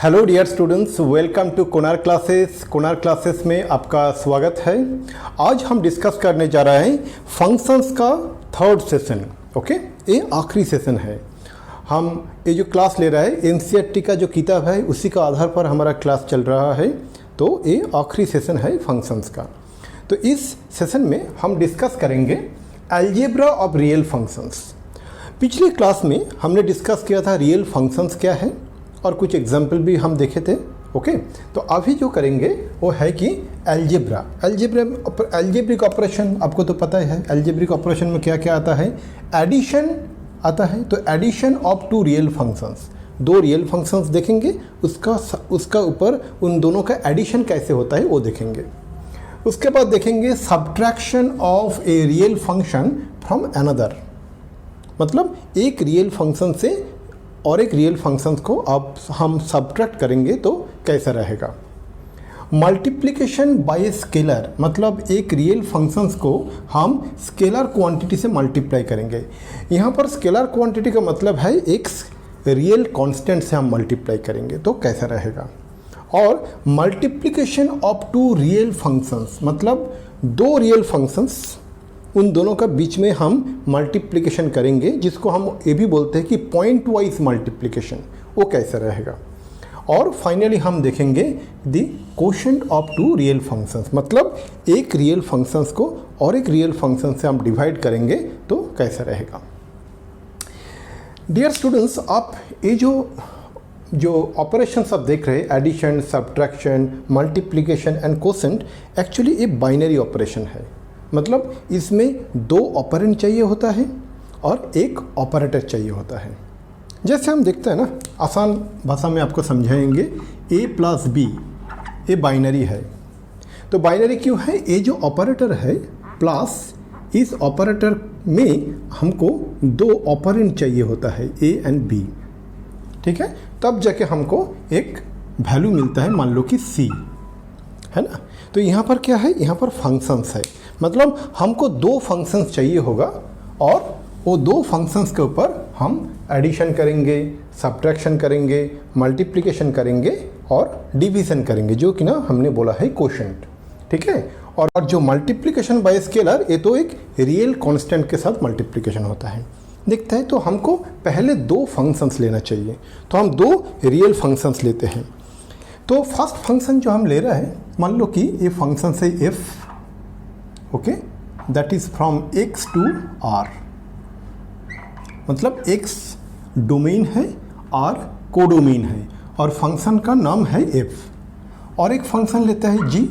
Hello dear students, welcome to Konar classes. Konar classes में आपका स्वागत है। आज हम डिस्कस करने जा रहे हैं फंक्शंस का थर्ड सेशन। ओके, ये आखिरी सेशन है। हम ये जो क्लास ले रहे हैं एनसीईआरटी का जो किताब है उसी का आधार पर हमारा क्लास चल रहा है। तो ये आखिरी सेशन है फंक्शंस का। तो इस सेशन में हम डिस्कस करेंगे अलजेब्रा ऑफ रियल फंक्शंस। पिछले क्लास में हमने डिस्कस किया था रियल फंक्शंस क्या है और कुछ एग्जाम्पल भी हम देखे थे। ओके, तो अभी जो करेंगे वो है कि एल्जेब्रिक ऑपरेशन। आपको तो पता है एल्जेब्रिक ऑपरेशन में क्या क्या आता है। एडिशन आता है, तो addition of two real functions, दो रियल फंक्शंस देखेंगे, उसका ऊपर उन दोनों का एडिशन कैसे होता है वो देखेंगे। उसके बाद देखेंगे subtraction of a real function from another, मतलब एक रियल फंक्शन से और एक रियल फंक्शन को अब हम सब्ट्रैक्ट करेंगे तो कैसा रहेगा। मल्टीप्लिकेशन बाय स्केलर, मतलब एक रियल फंक्शंस को हम स्केलर क्वांटिटी से मल्टीप्लाई करेंगे। यहाँ पर स्केलर क्वांटिटी का मतलब है एक रियल कांस्टेंट से हम मल्टीप्लाई करेंगे तो कैसा रहेगा। और multiplication of two real functions, मतलब दो रियल फंक्शंस, उन दोनों का बीच में हम मल्टीप्लिकेशन करेंगे, जिसको हम ये भी बोलते हैं कि पॉइंट वाइज मल्टीप्लिकेशन, वो कैसा रहेगा। और फाइनली हम देखेंगे the quotient of two real functions, मतलब एक रियल फंक्शंस को और एक रियल फंक्शन से हम डिवाइड करेंगे तो कैसा रहेगा। डियर स्टूडेंट्स, आप ये जो ऑपरेशंस आप देख रहे हैं, addition, subtraction, multiplication and quotient, actually ये बाइनरी ऑपरेशन है। मतलब इसमें दो ऑपरेंड चाहिए होता है और एक ऑपरेटर चाहिए होता है। जैसे हम देखते हैं ना, आसान भाषा में आपको समझाएंगे, a प्लस बी ये बाइनरी है। तो बाइनरी क्यों है? ये जो ऑपरेटर है प्लस, इस ऑपरेटर में हमको दो ऑपरेंड चाहिए होता है a एंड b, ठीक है, तब जाके हमको एक वैल्यू मिलता है, मान लो कि c है ना। तो यहाँ पर क्या है, यहाँ पर फंक्शंस है, मतलब हमको दो फंक्शंस चाहिए होगा और वो दो फंक्शंस के ऊपर हम एडिशन करेंगे, सब्ट्रैक्शन करेंगे, मल्टीप्लिकेशन करेंगे और डिवीज़न करेंगे, जो कि ना हमने बोला है कोशेंट, ठीक है। और जो मल्टीप्लिकेशन बाय स्केलर, ये तो एक रियल कांस्टेंट के साथ मल्टीप्लिकेशन होता है। देखते हैं, तो हमको पहले दो फंक्शंस लेना चाहिए, तो हम दो रियल फंक्शंस लेते हैं। तो फर्स्ट फंक्शन जो हम ले रहे हैं, मान लो कि ये फंक्शन है f, okay, that is from x to r, मतलब x डोमेन है, r कोडोमेन है और फंक्शन का नाम है f। और एक फंक्शन लेता है g,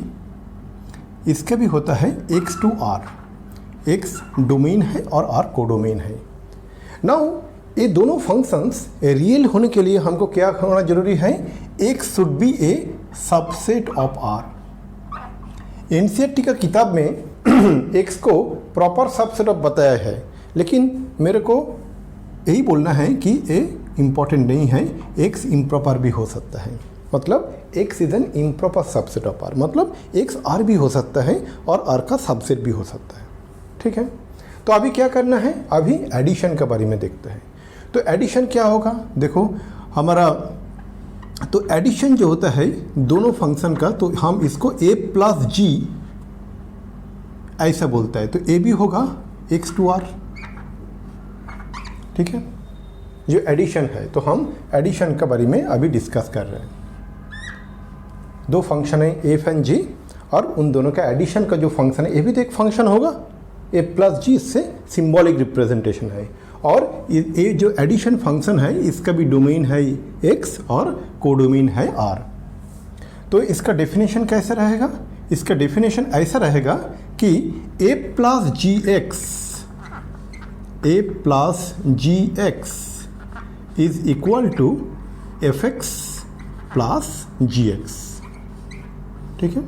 इसका भी होता है x to r, x domain है और r कोडोमेन है। नाउ ये दोनों फंक्शंस रियल होने के लिए हमको क्या होना जरूरी है, x should be A subset of r। NCERT का किताब में x को प्रॉपर सबसेट ऑफ बताया है, लेकिन मेरे को यही बोलना है कि ये इम्पॉर्टेंट नहीं है, x इम्प्रॉपर भी हो सकता है, मतलब x is an improper subset of r, मतलब x r भी हो सकता है और r का सबसेट भी हो सकता है, ठीक है। तो अभी क्या करना है, अभी एडिशन के बारे में देखते हैं। तो एडिशन क्या होगा, देखो हमारा, तो एडिशन जो होता है दोनों फंक्शन का, तो हम इसको a प्लस जी ऐसा बोलता है, तो a भी होगा x टू r, ठीक है। जो एडिशन है, तो हम एडिशन के बारे में अभी डिस्कस कर रहे हैं। दो फंक्शन है f एंड g, और उन दोनों का एडिशन का जो फंक्शन है, ये भी तो एक फंक्शन होगा, a प्लस जी, इससे सिंबॉलिक रिप्रेजेंटेशन है। और ये जो एडिशन फंक्शन है, इसका भी डोमेन है x और कोडोमेन है r। तो इसका डेफिनेशन कैसे रहेगा, इसका डेफिनेशन ऐसा रहेगा कि a plus G x is equal to F X plus G X, ठीक है।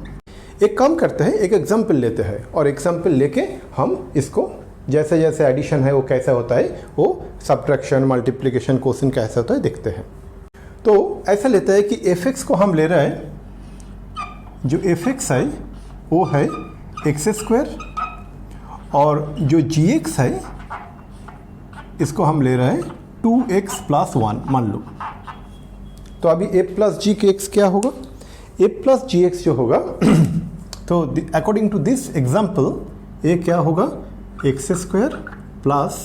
एक काम करते हैं, एक एग्जाम्पल लेते हैं और एग्जाम्पल लेके हम इसको जैसे जैसे एडिशन है वो कैसा होता है, वो सब्ट्रैक्शन, मल्टीप्लिकेशन, कोशेंट कैसा होता है देखते हैं। तो ऐसा लेता है कि एफ एक्स को हम ले रहे हैं, जो एफ एक्स है वो है एक्स स्क्वायर, और जो जी एक्स है इसको हम ले रहे हैं 2x प्लस 1 मान लो, तो अभी ए प्लस जी के एक्स क्या होगा, ए प्लस जी एक्स जो होगा तो according to this example A क्या होगा, एक्स स्क्वायर प्लस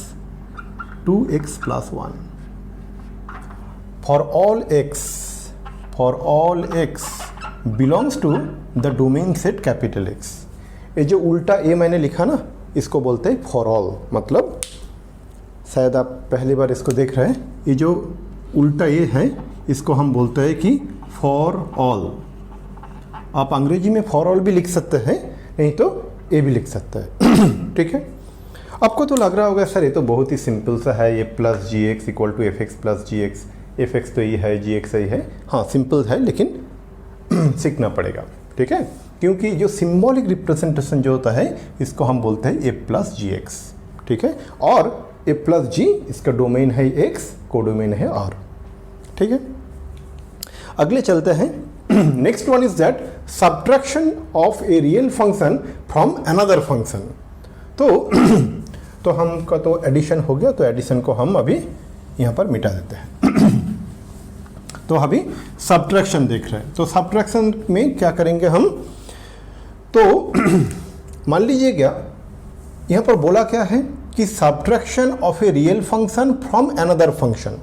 2x प्लस 1 for all x belongs to the domain set capital X। ये जो उल्टा ए मैंने लिखा ना, इसको बोलते हैं फॉर ऑल। मतलब शायद आप पहली बार इसको देख रहे हैं, ये जो उल्टा ए है इसको हम बोलते हैं कि फॉर ऑल। आप अंग्रेजी में फॉर ऑल भी लिख सकते हैं, नहीं तो ए भी लिख सकते हैं। ठीक है, आपको तो लग रहा होगा सर ये तो बहुत ही सिंपल सा है, ये plus G X equal to F X plus G x, F X तो ये है, जी एक्स ही है। हाँ सिंपल है, लेकिन सीखना पड़ेगा। ठीक है, क्योंकि जो सिंबॉलिक रिप्रेजेंटेशन जो होता है इसको हम बोलते हैं ए प्लस जी एक्स। ठीक है, और ए प्लस जी इसका डोमेन है एक्स, कोडोमेन है आर। ठीक है, अगले चलते हैं। Next one is that subtraction of a real function from another function. तो हमका तो एडिशन हो गया, तो एडिशन को हम अभी यहाँ पर मिटा देते हैं। तो अभी सब्ट्रैक्शन देख रहे हैं। तो सब्ट्रैक्शन में क्या करेंगे हम, तो मान लीजिएगा यहाँ पर बोला क्या है कि subtraction of a real function from another function.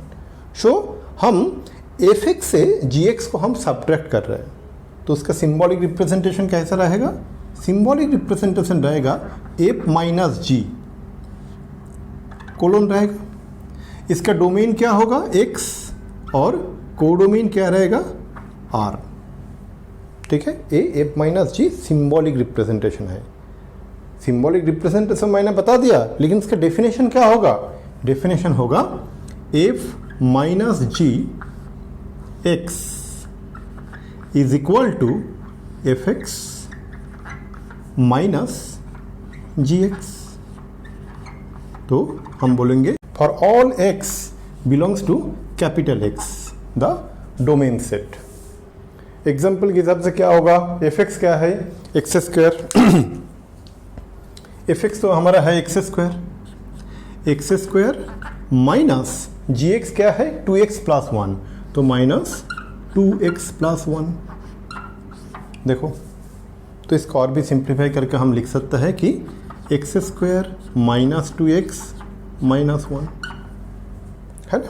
So हम एफ एक्स से जी एक्स को हम सब्ट्रैक्ट कर रहे हैं, तो उसका सिंबॉलिक रिप्रेजेंटेशन कैसा रहेगा, सिंबॉलिक रिप्रेजेंटेशन रहेगा एफ माइनस जी कोलोन रहेगा। इसका डोमेन क्या होगा एक्स और कोडोमेन क्या रहेगा आर। ठीक है, A F minus G symbolic representation है। सिंबॉलिक रिप्रेजेंटेशन मैंने बता दिया, लेकिन इसका डेफिनेशन क्या होगा, डेफिनेशन होगा F minus ji x is equal to F x minus ji X. तो हम बोलेंगे for all X belongs to capital X the domain set. Example के हिसाब से क्या होगा, एफ एक्स क्या है, एक्स स्क्वायर। एफ एक्स तो हमारा है एक्स स्क्वायर माइनस जी एक्स क्या है 2x प्लस 1, तो माइनस 2x प्लस 1। देखो, तो इसको और भी सिंप्लीफाई करके हम लिख सकते हैं कि x square minus 2x minus 1 है ना।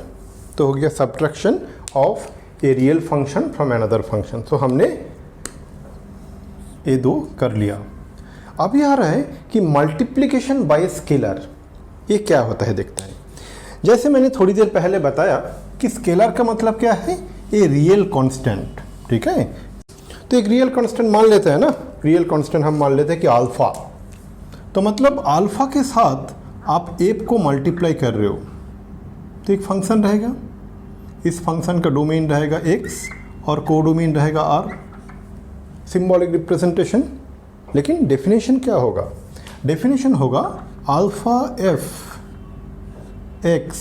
तो हो गया subtraction of a real function from another function. तो हमने ये दो कर लिया। अब ये आ रहा है कि मल्टीप्लिकेशन बाय स्केलर, ये क्या होता है देखते हैं। जैसे मैंने थोड़ी देर पहले बताया कि स्केलर का मतलब क्या है, ए रियल कांस्टेंट। ठीक है, तो एक रियल कांस्टेंट मान लेते हैं ना, रियल कांस्टेंट हम मान लेते हैं कि अल्फा। तो मतलब अल्फा के साथ आप एफ को मल्टीप्लाई कर रहे हो, तो एक फंक्शन रहेगा, इस फंक्शन का डोमेन रहेगा एक्स और कोडोमेन रहेगा आर। सिंबॉलिक रिप्रेजेंटेशन, लेकिन डेफिनेशन क्या होगा, डेफिनेशन होगा alpha F X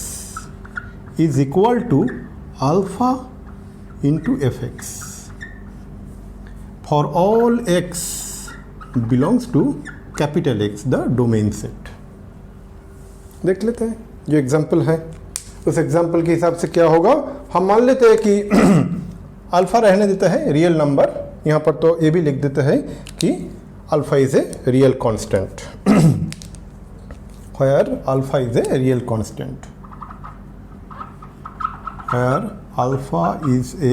is equal to alpha into F X for all X belongs to capital X the domain set. देख लेते हैं जो एग्जाम्पल है, उस एग्जाम्पल के हिसाब से क्या होगा। हम मान लेते हैं कि अल्फा रहने देते हैं रियल नंबर, यहाँ पर तो ये भी लिख देते हैं कि alpha is a real constant, where alpha is a real constant, where alpha is a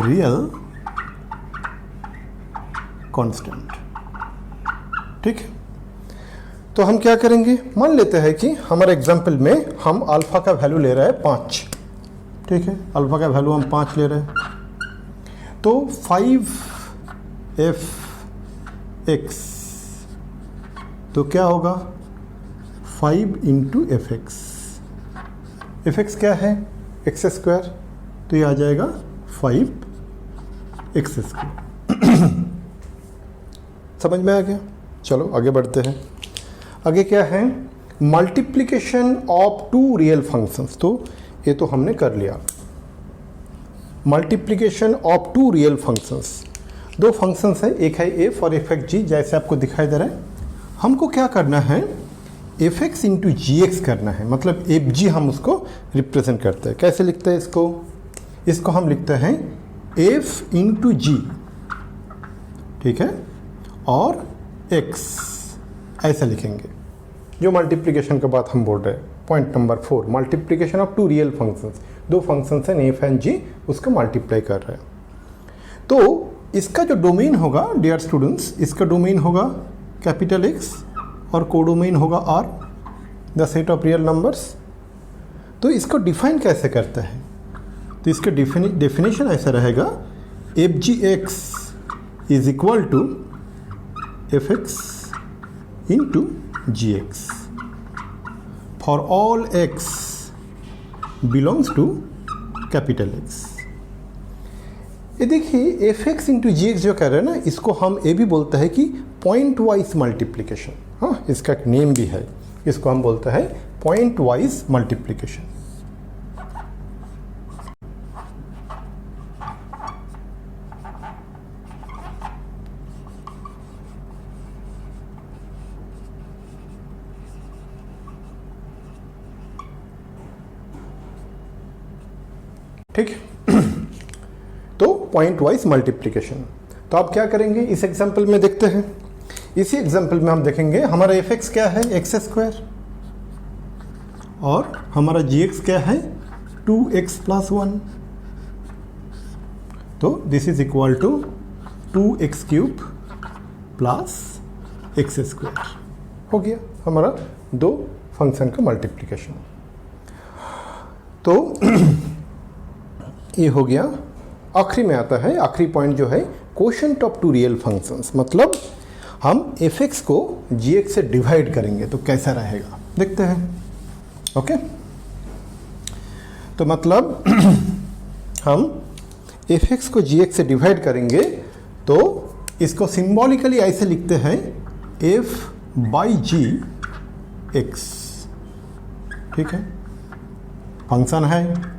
real constant। ठीक है, तो हम क्या करेंगे, मान लेते हैं कि हमारे एग्जाम्पल में हम अल्फा का वैल्यू ले रहे हैं 5। ठीक है, अल्फा का वैल्यू हम 5 ले रहे हैं, तो 5f x तो क्या होगा 5 into F X. F x क्या है एक्स स्क्वायर, तो ये आ जाएगा 5 एक्स स्क्वायर। समझ में आ गया। चलो आगे बढ़ते हैं। आगे क्या है, multiplication of two real functions. तो ये तो हमने कर लिया, multiplication of two real functions. दो फंक्शंस है, एक है एफ और एक है जी, जैसे आपको दिखाई दे रहा है। हमको क्या करना है एफ एक्स इंटू जी एक्स करना है, मतलब एफ जी हम उसको रिप्रेजेंट करते हैं। कैसे लिखते हैं इसको हम लिखते हैं एफ इंटू जी, ठीक है, और एक्स ऐसा लिखेंगे। जो मल्टीप्लिकेशन के बाद हम बोल रहे हैं, point number 4, multiplication of two real functions, दो फंक्शंस हैं एफ एंड जी, उसको मल्टीप्लाई कर रहे हैं। तो इसका जो डोमेन होगा डियर स्टूडेंट्स, इसका डोमेन होगा कैपिटल एक्स और कोडोमेन होगा R, the set of real numbers. तो इसको डिफाइन कैसे करते हैं? तो इसका डेफिनेशन ऐसा रहेगा, F G x is equal to F x into ji X for all X belongs to capital X. ये देखिए एफ एक्स इंटू जी एक्स जो कह रहे हैं ना, इसको हम ये भी बोलते हैं कि पॉइंट वाइज मल्टीप्लिकेशन। हाँ, इसका एक नेम भी है, इसको हम बोलते हैं पॉइंट वाइज मल्टीप्लिकेशन। ठीक है, तो पॉइंट वाइज मल्टीप्लिकेशन। तो आप क्या करेंगे इस एग्जांपल में देखते हैं। इसी एग्जांपल में हम देखेंगे हमारा एफ एक्स क्या है, एक्स स्क्वायर, और हमारा जी एक्स क्या है, 2x + 1। तो this is equal to 2x³ + x²। हो गया हमारा दो फंक्शन का मल्टीप्लिकेशन। तो ये हो गया। आखिरी में आता है, आखिरी पॉइंट जो है quotient of two real functions, मतलब हम एफ एक्स को जी एक्स से डिवाइड करेंगे तो कैसा रहेगा देखते हैं। ओके, तो मतलब हम एफ एक्स को जी एक्स से डिवाइड करेंगे तो इसको सिंबॉलिकली ऐसे लिखते हैं एफ बाई जी एक्स। ठीक है, फंक्शन है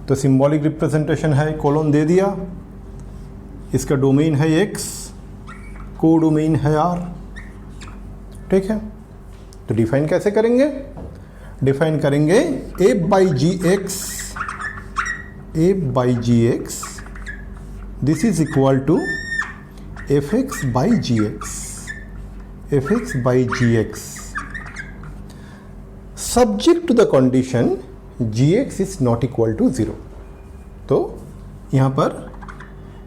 तो सिंबॉलिक रिप्रेजेंटेशन है, कोलन दे दिया, इसका डोमेन है एक्स, को डोमेन है आर। ठीक है, तो डिफाइन कैसे करेंगे? डिफाइन करेंगे F by ji x, F by ji X this is equal to F x by ji x, F x by ji x subject to the condition ji x is not equal to 0। तो यहाँ पर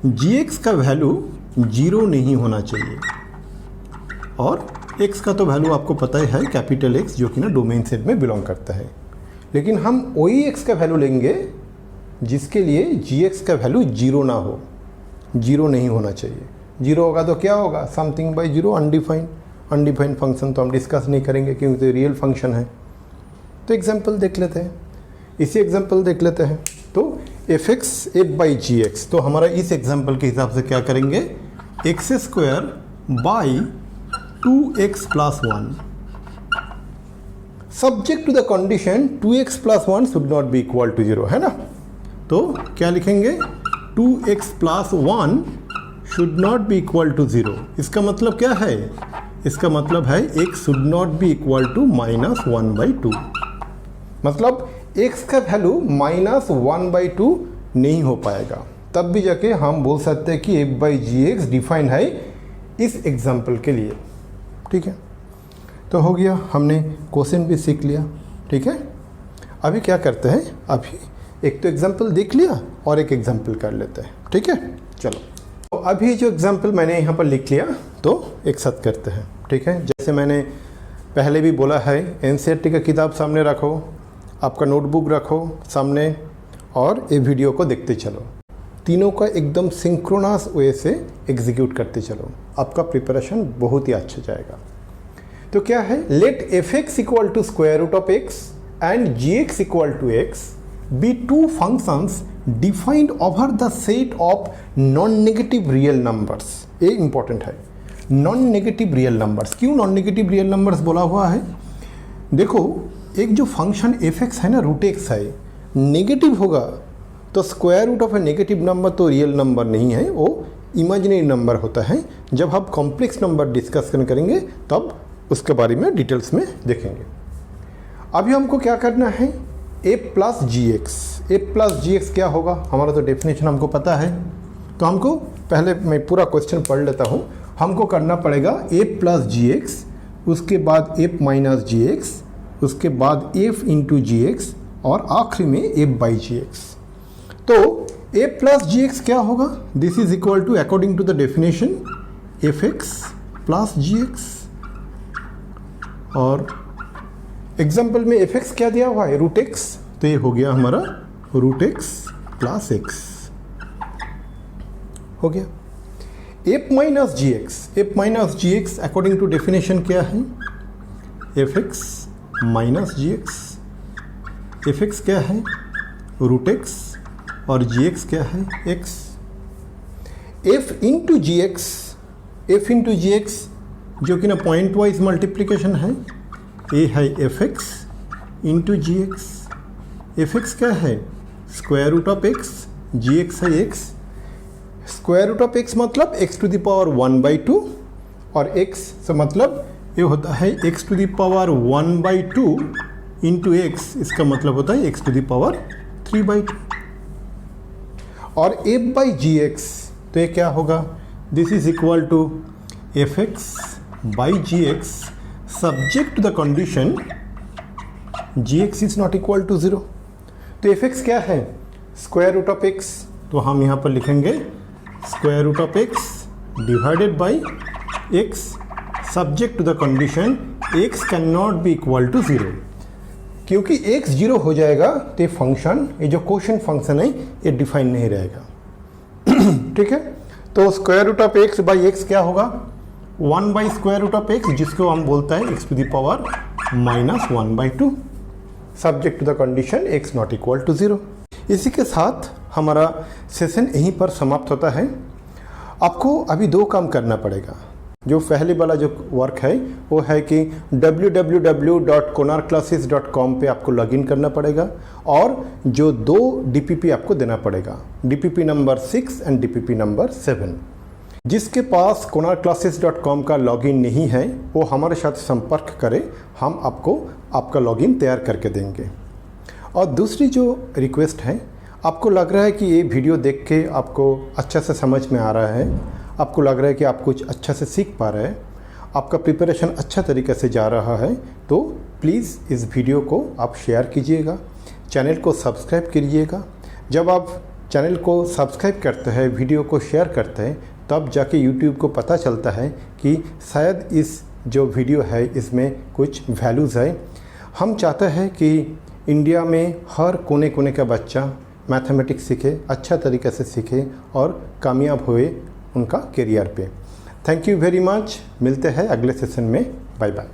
जी x का value 0 नहीं होना चाहिए, और x का तो वैल्यू आपको पता ही है, कैपिटल X, जो कि ना डोमेन सेट में बिलोंग करता है। लेकिन हम वही x का वैल्यू लेंगे जिसके लिए gx का वैल्यू 0 ना हो, 0 नहीं होना चाहिए। 0 होगा तो क्या होगा, something by 0, undefined. Undefined function तो हम डिस्कस नहीं करेंगे क्योंकि तो रियल फंक्शन है। तो एग्जाम्पल देख लेते हैं, इसी एग्जाम्पल देख लेते हैं। तो F X F by ji X, तो हमारा इस एग्जाम्पल के हिसाब से क्या करेंगे, x² by 2x + 1 subject to the condition 2x + 1 should not be equal to 0, है ना। तो क्या लिखेंगे, 2x + 1 should not be equal to 0। इसका मतलब क्या है, इसका मतलब है x should not be equal to -1/2, मतलब x का वैल्यू -1/2 नहीं हो पाएगा। तब भी जाके हम बोल सकते हैं कि F by ji X define है इस एग्जाम्पल के लिए। ठीक है, तो हो गया, हमने क्वेश्चन भी सीख लिया। ठीक है, अभी क्या करते हैं, अभी एक तो एग्जाम्पल देख लिया और एक एग्जाम्पल कर लेते हैं। ठीक है, चलो, तो अभी जो एग्जाम्पल मैंने यहाँ पर लिख लिया तो एक साथ करते हैं। ठीक है, जैसे मैंने पहले भी बोला है, एनसीईआरटी का किताब सामने रखो, आपका नोटबुक रखो सामने, और ये वीडियो को देखते चलो। तीनों का एकदम सिंक्रोनस वे से एग्जीक्यूट करते चलो, आपका प्रिपरेशन बहुत ही अच्छा जाएगा। तो क्या है, let F X equal to square root of X and G X equal to X be two functions defined over the set of non negative real numbers. ये इंपॉर्टेंट है, नॉन नेगेटिव रियल नंबर्स। क्यों non negative real numbers बोला हुआ है? देखो, एक जो function F x है ना, रूट एक्स है, नेगेटिव होगा तो square root of a negative number तो रियल नंबर नहीं है, वो इमेजिनरी नंबर होता है। जब हम कॉम्प्लेक्स नंबर डिस्कशन करेंगे तब उसके बारे में डिटेल्स में देखेंगे। अभी हमको क्या करना है, a plus G X. A plus G x क्या होगा, हमारा तो डेफिनेशन हमको पता है, तो हमको पहले मैं पूरा क्वेश्चन पढ़ लेता हूँ। हमको करना पड़ेगा a प्लस जी एक्स, उसके बाद f माइनस जी एक्स, उसके बाद f इंटू जी एक्स और आखिरी में f बाई जी एक्स। तो a प्लस जी एक्स क्या होगा, this is equal to according to the definition F X plus G X, और एग्जाम्पल में एफ एक्स क्या दिया हुआ है, रूट एक्स, तो ये हो गया हमारा रूट एक्स प्लस एक्स हो गया। F minus ji x, f minus ji x according to definition क्या है, एफ एक्स माइनस जी एक्स। एफ एक्स क्या है, रूट एक्स, और जी एक्स क्या है, एक्स। एफ इंटू जी एक्स, एफ इंटू जी x जो कि ना पॉइंट वाइज मल्टीप्लीकेशन है, ए है एफ एक्स इंटू जी एक्स। एफ एक्स क्या है, square root of x, g x है x. Square root of x मतलब एक्स टू द पावर 1/2, और एक्स से मतलब ये होता है x to the power 1/2 into x, इसका मतलब होता है एक्स टू द पावर 3/2। और एफ बाई जी एक्स, तो ये क्या होगा, this is equal to F x by ji x subject to the condition ji x is not equal to 0। तो एफ एक्स क्या है, स्क्वायर रूट ऑफ एक्स, तो हम यहाँ पर लिखेंगे square root of x divided by x subject to the condition x can not be equal to 0। क्योंकि x 0 हो जाएगा तो ये फंक्शन, ये जो क्वोशिएंट फंक्शन है ये डिफाइन नहीं रहेगा। ठीक है, तो square root of x by x क्या होगा, 1 by square root of x, जिसको हम बोलता है x to the power minus 1/2 subject to the condition x not equal to 0। इसी के साथ हमारा सेशन यहीं पर समाप्त होता है। आपको अभी दो काम करना पड़ेगा। जो पहले वाला जो वर्क है वो है कि www.konarkclasses.com पे आपको लॉगिन करना पड़ेगा, और जो 2 DPP आपको देना पड़ेगा, DPP number 6 and DPP number 7। जिसके पास konarkclasses.com का लॉगिन नहीं है वो हमारे साथ संपर्क करे, हम आपको आपका लॉगिन तैयार करके देंगे। और दूसरी जो रिक्वेस्ट है, आपको लग रहा है कि ये वीडियो देख के आपको अच्छा से समझ में आ रहा है, आपको लग रहा है कि आप कुछ अच्छा से सीख पा रहे हैं, आपका प्रिपरेशन अच्छा तरीके से जा रहा है, तो प्लीज़ इस वीडियो को आप शेयर कीजिएगा, चैनल को सब्सक्राइब कीजिएगा। जब आप चैनल को सब्सक्राइब करते हैं, वीडियो को शेयर करते हैं, तब जाके यूट्यूब को पता चलता है कि शायद इस जो वीडियो है इसमें कुछ वैल्यूज़ है। हम चाहते हैं कि इंडिया में हर कोने कोने का बच्चा मैथमेटिक्स सीखे, अच्छा तरीके से सीखे और कामयाब हुए उनका करियर पे। थैंक यू वेरी मच, मिलते हैं अगले सेशन में, बाय बाय।